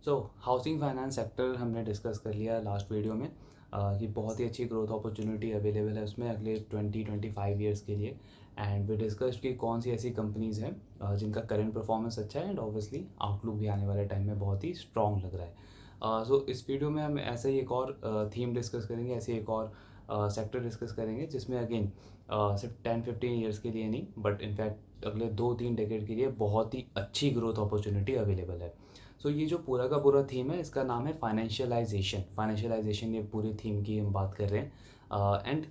सो housing finance sector हमने discuss कर लिया लास्ट वीडियो में कि बहुत ही अच्छी ग्रोथ अपॉर्चुनिटी अवेलेबल है उसमें अगले 20-25 ईयर्स के लिए। एंड वी डिस्कस्ड कि कौन सी ऐसी कंपनीज़ हैं जिनका करंट परफॉर्मेंस अच्छा है एंड ऑब्वियसली आउटलुक भी आने वाले टाइम में बहुत ही स्ट्रॉन्ग लग रहा है। सो इस वीडियो में हम ऐसे ही एक और थीम डिस्कस करेंगे, ऐसे एक और सेक्टर डिस्कस करेंगे जिसमें अगेन सिर्फ 10-15 ईयर्स के लिए नहीं बट इनफैक्ट अगले 2-3 डेकेड के लिए बहुत ही अच्छी ग्रोथ अपॉर्चुनिटी अवेलेबल है। सो ये जो पूरा का पूरा थीम है इसका नाम है फाइनेंशियलाइजेशन। ये पूरी थीम की हम बात कर रहे हैं। एंड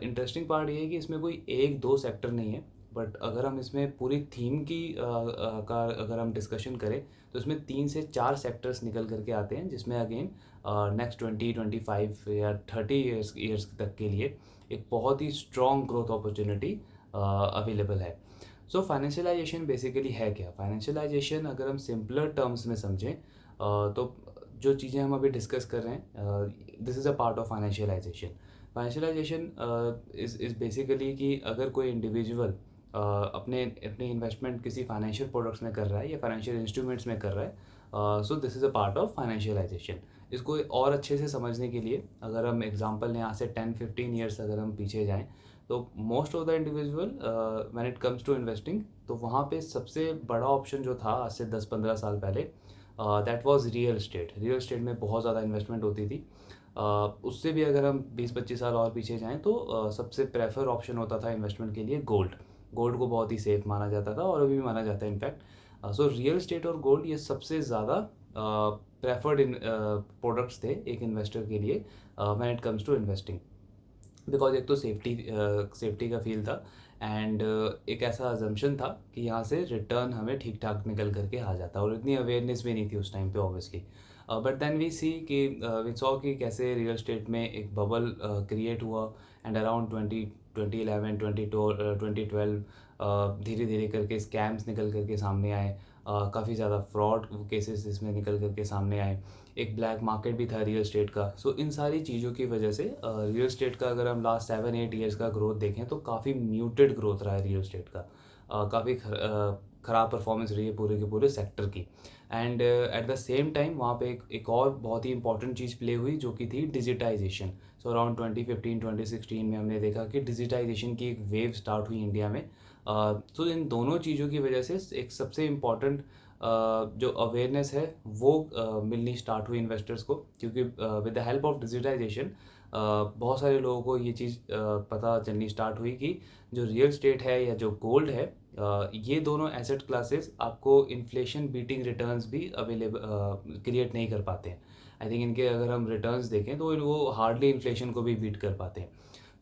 इंटरेस्टिंग पार्ट ये है कि इसमें कोई एक दो सेक्टर नहीं है, बट अगर हम इसमें पूरी थीम की का अगर हम डिस्कशन करें तो इसमें 3 से 4 सेक्टर्स निकल करके आते हैं जिसमें अगेन नेक्स्ट 20-25 या 30 ईयर्स तक के लिए एक बहुत ही स्ट्रॉन्ग ग्रोथ अपॉर्चुनिटी अवेलेबल है। सो फाइनेंशियलाइजेशन बेसिकली है क्या? फाइनेंशियलाइजेशन अगर हम सिंपलर टर्म्स में समझें तो जो चीज़ें हम अभी डिस्कस कर रहे हैं this is a part of financialisation. Financialisation is basically कि अगर कोई इंडिविजुअल अपने अपने इन्वेस्टमेंट किसी फाइनेंशियल प्रोडक्ट्स में कर रहा है या फाइनेंशियल इंस्ट्रूमेंट्स में कर रहा है, so this is a part of financialisation. इसको और अच्छे से समझने के लिए अगर हम एग्जांपल यहाँ से 10-15 ईयर्स अगर हम पीछे जाएं तो most of the individual when it comes to investing तो वहाँ पे सबसे बड़ा ऑप्शन जो था आज से 10-15 साल पहले दैट वाज रियल एस्टेट में बहुत ज़्यादा इन्वेस्टमेंट होती थी। उससे भी अगर हम 20-25 साल और पीछे जाएं तो सबसे प्रेफर ऑप्शन होता था इन्वेस्टमेंट के लिए गोल्ड को बहुत ही सेफ माना जाता था और अभी भी माना जाता है इनफैक्ट। सो रियल एस्टेट और गोल्ड ये सबसे ज़्यादा प्रेफर्ड प्रोडक्ट्स थे एक इन्वेस्टर के लिए when it comes to investing. Because एक तो सेफ्टी का फील था एंड एक ऐसा अजम्पशन था कि यहाँ से रिटर्न हमें ठीक ठाक निकल करके आ जाता और इतनी अवेयरनेस भी नहीं थी उस टाइम पे ऑब्वियसली। बट देन वी सी कि वी सॉ कि कैसे रियल एस्टेट में एक बबल क्रिएट हुआ एंड अराउंड 2011 2012 धीरे धीरे करके स्कैम्स निकल करके सामने आए। काफ़ी ज़्यादा फ्रॉड केसेस इसमें निकल करके सामने आए। एक ब्लैक मार्केट भी था रियल एस्टेट का। सो इन सारी चीज़ों की वजह से रियल एस्टेट का अगर हम लास्ट 7-8 ईयर्स का ग्रोथ देखें तो काफ़ी म्यूटेड ग्रोथ रहा है रियल एस्टेट का। काफ़ी ख़राब परफॉर्मेंस रही है पूरे के पूरे सेक्टर की। And at the same time वहाँ पे एक और बहुत ही इंपॉर्टेंट चीज़ प्ले हुई जो कि थी डिजिटाइजेशन। सो अराउंड 2015-2016 में हमने देखा कि डिजिटाइजेशन की एक वेव स्टार्ट हुई इंडिया में। तो इन दोनों चीज़ों की वजह से एक सबसे इम्पॉर्टेंट जो अवेयरनेस है वो मिलनी स्टार्ट हुई इन्वेस्टर्स को, क्योंकि with the help of digitisation बहुत सारे लोगों को ये चीज़ पता चलनी स्टार्ट हुई कि जो रियल स्टेट है या जो गोल्ड है, ये दोनों एसेट क्लासेस आपको इन्फ्लेशन बीटिंग रिटर्न्स भी अवेलेबल क्रिएट नहीं कर पाते हैं। आई थिंक इनके अगर हम रिटर्न्स देखें तो वो हार्डली इन्फ्लेशन को भी बीट कर पाते हैं।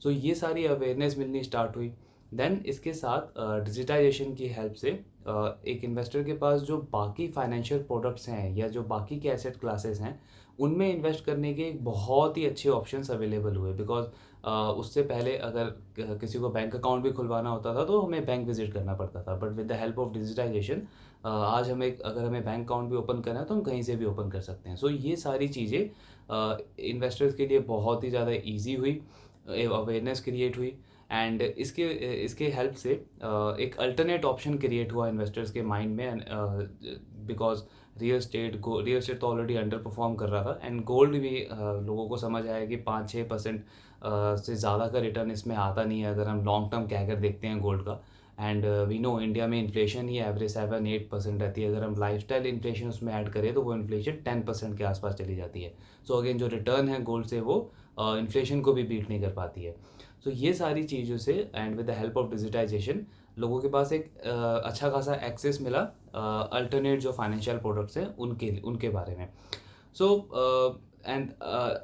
सो ये सारी अवेयरनेस मिलनी स्टार्ट हुई। देन इसके साथ डिजिटाइजेशन की हेल्प से एक इन्वेस्टर के पास जो बाकी फाइनेंशियल प्रोडक्ट्स हैं या जो बाकी के एसेट क्लासेस हैं उनमें इन्वेस्ट करने के एक बहुत ही अच्छे ऑप्शंस अवेलेबल हुए। बिकॉज उससे पहले अगर किसी को बैंक अकाउंट भी खुलवाना होता था तो हमें बैंक विजिट करना पड़ता था, but with the help of digitisation आज अगर हमें बैंक अकाउंट भी ओपन करना है तो हम कहीं से भी ओपन कर सकते हैं। सो ये सारी चीज़ें इन्वेस्टर्स के लिए बहुत ही ज़्यादा ईजी हुई, अवेयरनेस क्रिएट हुई। एंड इसके इसके हेल्प से एक अल्टरनेट ऑप्शन क्रिएट हुआ इन्वेस्टर्स के माइंड में। बिकॉज रियल एस्टेट तो ऑलरेडी अंडर परफॉर्म कर रहा था एंड गोल्ड भी लोगों को समझ आया कि 5-6% से ज़्यादा का रिटर्न इसमें आता नहीं है अगर हम लॉन्ग टर्म कहकर देखते हैं गोल्ड का। एंड वी नो इंडिया में इन्फ्लेशन ही एवरेज 7-8% रहती है। अगर हम लाइफस्टाइल इन्फ्लेशन उसमें ऐड करें तो वो इन्फ्लेशन 10% के आसपास चली जाती है। सो अगेन जो रिटर्न है गोल्ड से वो इन्फ्लेशन को भी बीट नहीं कर पाती है। सो ये सारी चीज़ों से and with the help of digitisation लोगों के पास एक अच्छा खासा एक्सेस मिला अल्टरनेट जो फाइनेंशियल प्रोडक्ट्स हैं उनके बारे में। सो एंड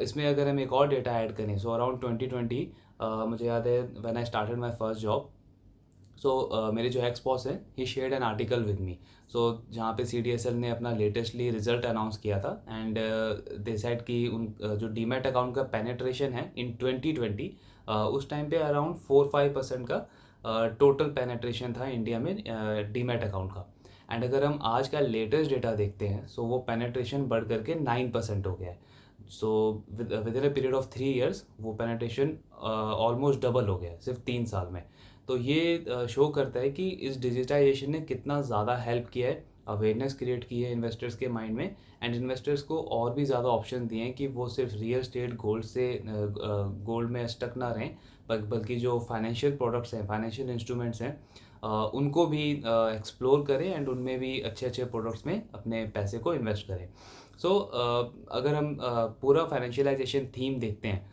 इसमें अगर हम एक और डेटा ऐड करें, सो अराउंड 2020 मुझे याद है when I started my first job. So मेरे जो एक्स बॉस हैं ही shared an article with me. So जहाँ पे CDSL ने अपना लेटेस्टली रिजल्ट अनाउंस किया था एंड दे सेड कि उन जो डीमैट अकाउंट का पेनेट्रेशन है इन 2020 उस टाइम पे अराउंड 4-5% का टोटल पेनेट्रेशन था इंडिया में डीमैट अकाउंट का। एंड अगर हम आज का लेटेस्ट डेटा देखते हैं सो वो पेनेट्रेशन बढ़ करके 9% हो गया है। So with in a period of 3 years वो पेनेट्रेशन ऑलमोस्ट डबल हो गया है सिर्फ 3 साल में। तो ये शो करता है कि इस डिजिटाइजेशन ने कितना ज़्यादा हेल्प किया है अवेयरनेस क्रिएट की है इन्वेस्टर्स के माइंड में, एंड इन्वेस्टर्स को और भी ज़्यादा ऑप्शन दिए हैं कि वो सिर्फ रियल स्टेट गोल्ड में स्टक ना रहें, बल्कि जो फाइनेंशियल प्रोडक्ट्स हैं, फाइनेंशियल इंस्ट्रूमेंट्स हैं, उनको भी एक्सप्लोर करें एंड उनमें भी अच्छे अच्छे प्रोडक्ट्स में अपने पैसे को इन्वेस्ट करें। सो अगर हम पूरा फाइनेंशियलाइजेशन थीम देखते हैं,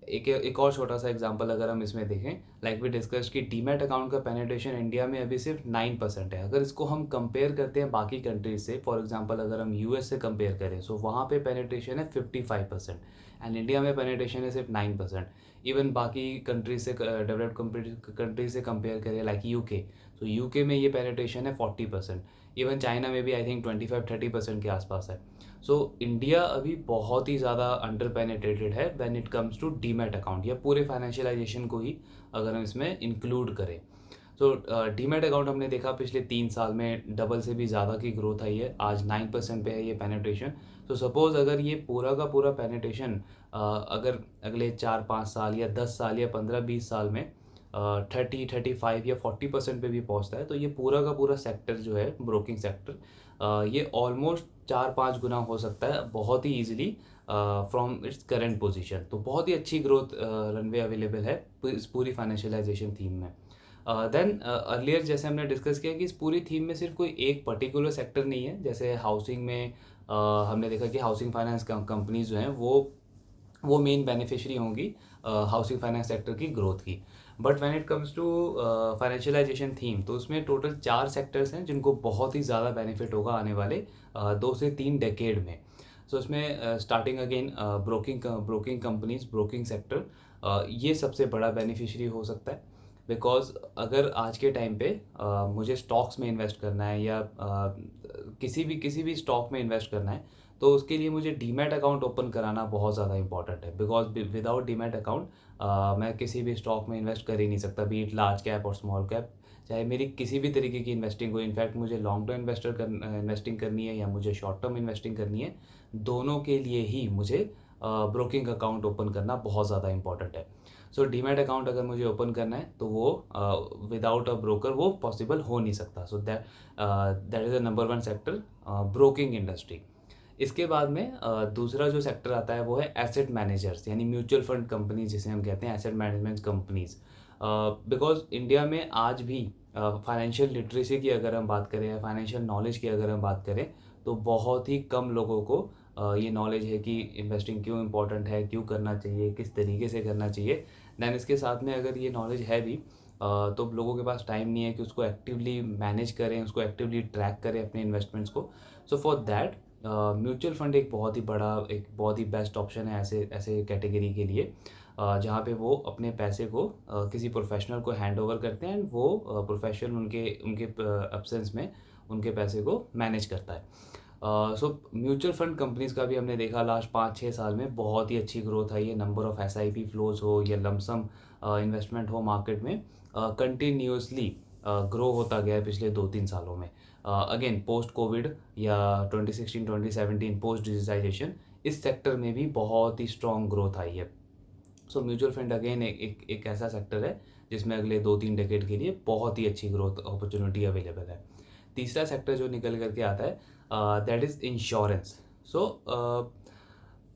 एक और छोटा सा एग्जांपल अगर हम इसमें देखें, लाइक वी डिस्कस कि डीमैट अकाउंट का पेनिट्रेशन इंडिया में अभी सिर्फ 9% है। अगर इसको हम कंपेयर करते हैं बाकी कंट्रीज से, फॉर एग्जांपल अगर हम यूएस से कंपेयर करें, सो वहाँ पे पेनिट्रेशन है 55% एंड इंडिया में पेनिट्रेशन है सिर्फ 9%। इवन बाकी कंट्रीज से, डेवलप्ड कंट्रीज से कंपेयर करें लाइक यूके, तो यूके में ये पेनिट्रेशन है 40%। इवन चाइना में भी आई थिंक 25-30% के आसपास है। सो इंडिया अभी बहुत ही ज़्यादा अंडर पेनिट्रेटेड है when it comes to demat account, या पूरे फाइनेंशियलाइजेशन को ही अगर हम इसमें इंक्लूड करें। सो डीमैट अकाउंट हमने देखा पिछले 3 साल में डबल से भी ज़्यादा की ग्रोथ आई है, आज 9% पे है ये पेनिट्रेशन। तो सपोज़ अगर ये पूरा का पूरा पेनिट्रेशन अगर अगले 4-5 साल या 10 साल या 15-20 साल में 30-35 या 40% पे भी पहुंचता है, तो ये पूरा का पूरा सेक्टर जो है, ब्रोकिंग सेक्टर, ये ऑलमोस्ट 4-5 गुना हो सकता है बहुत ही easily from its current position. तो बहुत ही अच्छी ग्रोथ रनवे अवेलेबल है इस पूरी फाइनेंशियलाइजेशन थीम में। देन अर्लियर जैसे हमने डिस्कस किया कि इस पूरी थीम में सिर्फ कोई एक पर्टिकुलर सेक्टर नहीं है। जैसे हाउसिंग में हमने देखा कि हाउसिंग फाइनेंस कंपनीज जो हैं वो मेन बेनिफिशियरी होंगी हाउसिंग फाइनेंस सेक्टर की ग्रोथ की। But when it comes to financialisation theme, तो उसमें टोटल 4 सेक्टर्स हैं जिनको बहुत ही ज़्यादा बेनिफिट होगा आने वाले 2 से 3 डेकेड में। सो इसमें starting again broking companies, broking sector, ये सबसे बड़ा बेनिफिशियरी हो सकता है। बिकॉज अगर आज के टाइम पे मुझे स्टॉक्स में इन्वेस्ट करना है या किसी भी स्टॉक में इन्वेस्ट करना है, तो उसके लिए मुझे डीमैट अकाउंट ओपन कराना बहुत ज़्यादा इंपॉर्टेंट है। बिकॉज विदाउट डीमैट अकाउंट मैं किसी भी स्टॉक में इन्वेस्ट कर ही नहीं सकता, बी इट लार्ज कैप और स्मॉल कैप, चाहे मेरी किसी भी तरीके की इन्वेस्टिंग हो। इनफैक्ट मुझे लॉन्ग टर्म इन्वेस्टिंग करनी है या मुझे शॉर्ट टर्म इन्वेस्टिंग करनी है, दोनों के लिए ही मुझे ब्रोकिंग अकाउंट ओपन करना बहुत ज़्यादा इंपॉर्टेंट है। सो डीमैट अकाउंट अगर मुझे ओपन करना है तो वो विदाउट अ ब्रोकर वो पॉसिबल हो नहीं सकता। So that is the number 1 sector, broking industry. इसके बाद में दूसरा जो सेक्टर आता है वो है एसेट मैनेजर्स, यानी म्यूचुअल फंड कंपनी जिसे हम कहते हैं, asset management companies. Because India में आज भी फाइनेंशियल लिटरेसी की अगर हम बात करें या फाइनेंशियल नॉलेज की अगर हम बात करें, तो बहुत ही कम लोगों को ये नॉलेज है कि इन्वेस्टिंग क्यों इम्पोर्टेंट है, क्यों करना चाहिए, किस तरीके से करना चाहिए। दैन इसके साथ में अगर ये नॉलेज है भी, तो लोगों के पास टाइम नहीं है कि उसको एक्टिवली मैनेज करें, उसको एक्टिवली ट्रैक करें अपने इन्वेस्टमेंट्स को। So for that mutual fund एक बहुत ही बेस्ट ऑप्शन है ऐसे ऐसे कैटेगरी के लिए, जहाँ पे वो अपने पैसे को किसी प्रोफेशनल को हैंड ओवर करते हैं एंड वो प्रोफेशनल उनके उनके एब्सेंस में उनके पैसे को मैनेज करता है। सो म्यूचुअल फंड कंपनीज का भी हमने देखा लास्ट 5-6 साल में बहुत ही अच्छी ग्रोथ आई है। नंबर ऑफ SIP फ्लोज हो या लमसम इन्वेस्टमेंट हो मार्केट में, कंटिन्यूसली ग्रो होता गया है पिछले 2-3 सालों में। अगेन पोस्ट कोविड या 2016-2017 पोस्ट डिजिटाइजेशन, इस सेक्टर में भी बहुत ही स्ट्रॉन्ग ग्रोथ आई है। सो म्यूचुअल फंड अगेन एक ऐसा सेक्टर है जिसमें अगले 2-3 डेकेड के लिए बहुत ही अच्छी ग्रोथ अपॉर्चुनिटी अवेलेबल है। तीसरा सेक्टर जो निकल करके आता है, that is insurance. So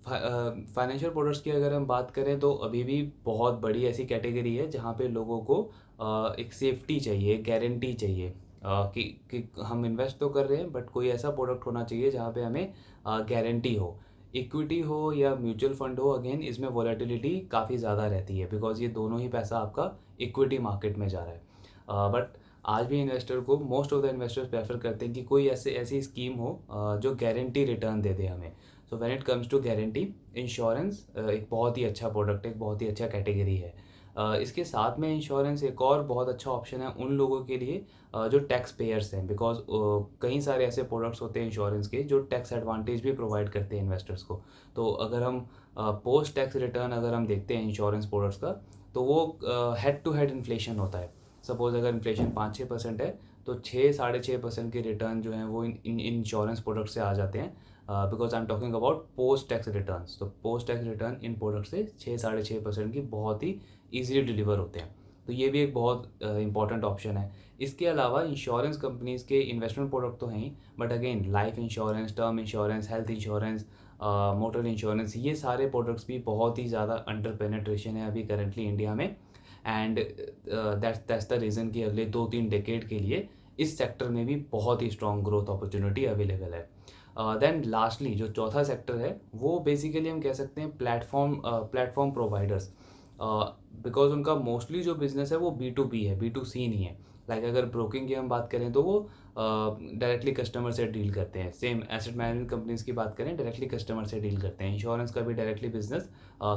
financial products की अगर हम बात करें तो अभी भी बहुत बड़ी ऐसी कैटेगरी है जहाँ पे लोगों को एक सेफ्टी चाहिए, एक गारंटी चाहिए, कि हम इन्वेस्ट तो कर रहे हैं बट कोई ऐसा प्रोडक्ट होना चाहिए जहाँ पे हमें गारंटी हो। इक्विटी हो या म्यूचुअल फंड हो, अगेन इसमें वॉलेटिलिटी काफ़ी ज़्यादा रहती है बिकॉज ये दोनों ही पैसा आपका इक्विटी मार्केट में जा रहा है। बट आज भी इन्वेस्टर को, most of the investors prefer करते हैं कि कोई ऐसी स्कीम हो जो गारंटी रिटर्न दे दे हमें। So when it comes to guarantee, insurance एक बहुत ही अच्छा प्रोडक्ट है, एक बहुत ही अच्छा कैटेगरी है। इसके साथ में इंश्योरेंस एक और बहुत अच्छा ऑप्शन है उन लोगों के लिए जो टैक्स पेयर्स हैं, बिकॉज कई सारे ऐसे प्रोडक्ट्स होते हैं इंश्योरेंस के जो टैक्स एडवांटेज भी प्रोवाइड करते हैं इन्वेस्टर्स को। तो अगर हम पोस्ट टैक्स रिटर्न अगर हम देखते हैं इंश्योरेंस प्रोडक्ट्स का, तो वो हेड टू हेड इन्फ्लेशन होता है। सपोज अगर इन्फ्लेशन 5-6% है, तो 6-6.5% के रिटर्न जो हैं वो इन इंश्योरेंस प्रोडक्ट से आ जाते हैं। Because I am talking about post tax returns. तो पोस्ट टैक्स रिटर्न इन प्रोडक्ट से 6-6.5% की बहुत ही ईजिली डिलीवर होते हैं। तो ये भी एक बहुत इंपॉर्टेंट ऑप्शन है। इसके अलावा इंश्योरेंस कंपनीज़ के इन्वेस्टमेंट प्रोडक्ट तो हैं ही, but again life insurance, term insurance, health insurance, motor insurance, ये सारे प्रोडक्ट्स भी बहुत ही ज़्यादा अंडर पेनिट्रेशन है अभी करेंटली इंडिया में। एंड दैट्स द रीज़न कि अगले 2-3 डेकेड के लिए इस सेक्टर में भी बहुत ही स्ट्रॉन्ग ग्रोथ अपॉर्चुनिटी अवेलेबल है। देन लास्टली जो चौथा सेक्टर है वो बेसिकली हम कह सकते हैं प्लेटफॉर्म प्रोवाइडर्स, बिकॉज उनका मोस्टली जो बिजनेस है वो B2B है, B2C नहीं है। लाइक अगर ब्रोकिंग की हम बात करें तो वो डायरेक्टली कस्टमर से डील करते हैं। सेम एसेट मैनेजमेंट कंपनीज की बात करें, डायरेक्टली कस्टमर से डील करते हैं। इंश्योरेंस का भी डायरेक्टली बिजनेस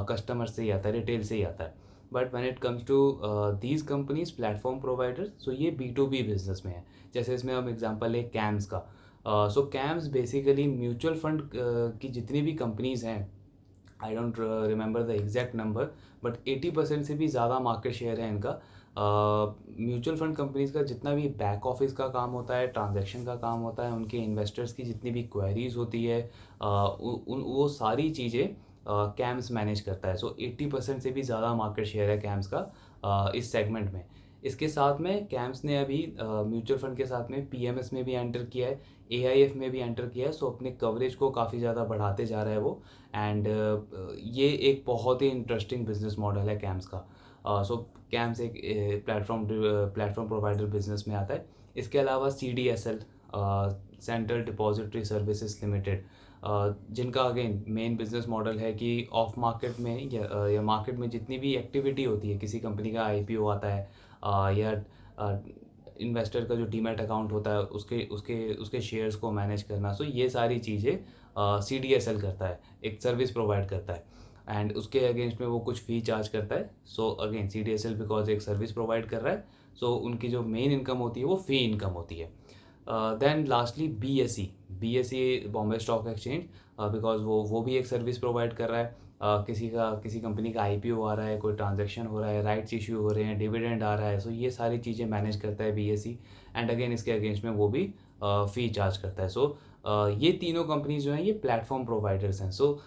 कस्टमर से ही आता है, रिटेल से ही आता है। But when it comes to these companies platform providers, so ये B2B बिजनेस में है। जैसे इसमें हम एग्जांपल ले कैम्स का। सो कैम्स बेसिकली म्यूचुअल फंड की जितनी भी कंपनीज हैं, I don't remember the exact number, but 80% से भी ज़्यादा मार्केट शेयर है इनका। म्यूचुअल फंड कंपनीज का जितना भी बैक ऑफिस का काम होता है, ट्रांजैक्शन का काम होता है, उनके इन्वेस्टर्स की जितनी भी क्वेरीज होती है, वो सारी चीज़ें कैम्स मैनेज करता है। सो 80% से भी ज़्यादा मार्केट शेयर है कैम्स का इस सेगमेंट में। इसके साथ में कैम्स ने अभी म्यूचुअल फंड के साथ में PMS में भी एंटर किया है, AIF में भी एंटर किया है। सो अपने कवरेज को काफ़ी ज़्यादा बढ़ाते जा रहा है वो। एंड ये एक बहुत ही इंटरेस्टिंग बिजनेस मॉडल है कैम्स का। सो कैम्स एक प्लेटफॉर्म प्रोवाइडर बिजनेस में आता है। इसके अलावा CDSL, central depository services limited, जिनका अगेन मेन बिजनेस मॉडल है कि ऑफ मार्केट में या मार्केट में जितनी भी एक्टिविटी होती है, किसी कंपनी का IPO आता है, या इन्वेस्टर का जो डीमैट अकाउंट होता है उसके उसके उसके शेयर्स को मैनेज करना, सो ये सारी चीज़ें CDSL करता है, एक सर्विस प्रोवाइड करता है। एंड उसके अगेंस्ट में वो कुछ फ़ी चार्ज करता है। सो अगेन CDSL बिकॉज एक सर्विस प्रोवाइड कर रहा है, सो उनकी जो मेन इनकम होती है वो फ़ी इनकम होती है। Then lastly BSE Bombay stock exchange, because वो भी एक सर्विस प्रोवाइड कर रहा है। किसी कंपनी का IPO आ रहा है, कोई ट्रांजैक्शन हो रहा है, राइट्स इशू हो रहे हैं, डिविडेंड आ रहा है, सो ये सारी चीज़ें मैनेज करता है BSE। एंड अगेन इसके अगेंस्ट में वो भी फ़ी चार्ज करता है। सो ये तीनों कंपनीज जो हैं ये प्लेटफॉर्म प्रोवाइडर्स हैं। सो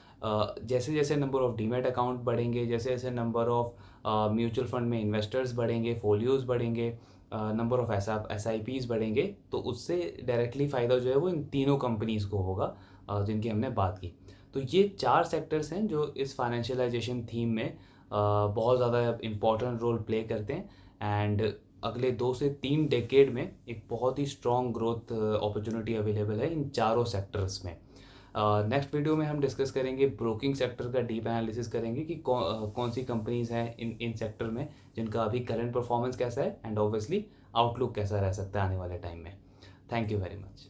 जैसे जैसे नंबर ऑफ डीमैट अकाउंट बढ़ेंगे, जैसे जैसे नंबर ऑफ म्यूचुअल फंड में इन्वेस्टर्स बढ़ेंगे, फोलियोज बढ़ेंगे, नंबर ऑफ SIPs बढ़ेंगे, तो उससे डायरेक्टली फ़ायदा जो है वो इन तीनों कंपनीज़ को होगा जिनकी हमने बात की। तो ये 4 सेक्टर्स हैं जो इस फाइनेंशियलाइजेशन थीम में बहुत ज़्यादा इम्पॉर्टेंट रोल प्ले करते हैं। एंड अगले 2 से 3 डेकेड में एक बहुत ही स्ट्रॉन्ग ग्रोथ अपॉर्चुनिटी अवेलेबल है इन चारों सेक्टर्स में। नेक्स्ट वीडियो में हम डिस्कस करेंगे ब्रोकिंग सेक्टर का, डीप एनालिसिस करेंगे कि कौन सी कंपनीज हैं इन सेक्टर में जिनका अभी करंट परफॉर्मेंस कैसा है, एंड ऑब्वियसली आउटलुक कैसा रह सकता है आने वाले टाइम में। Thank you very much.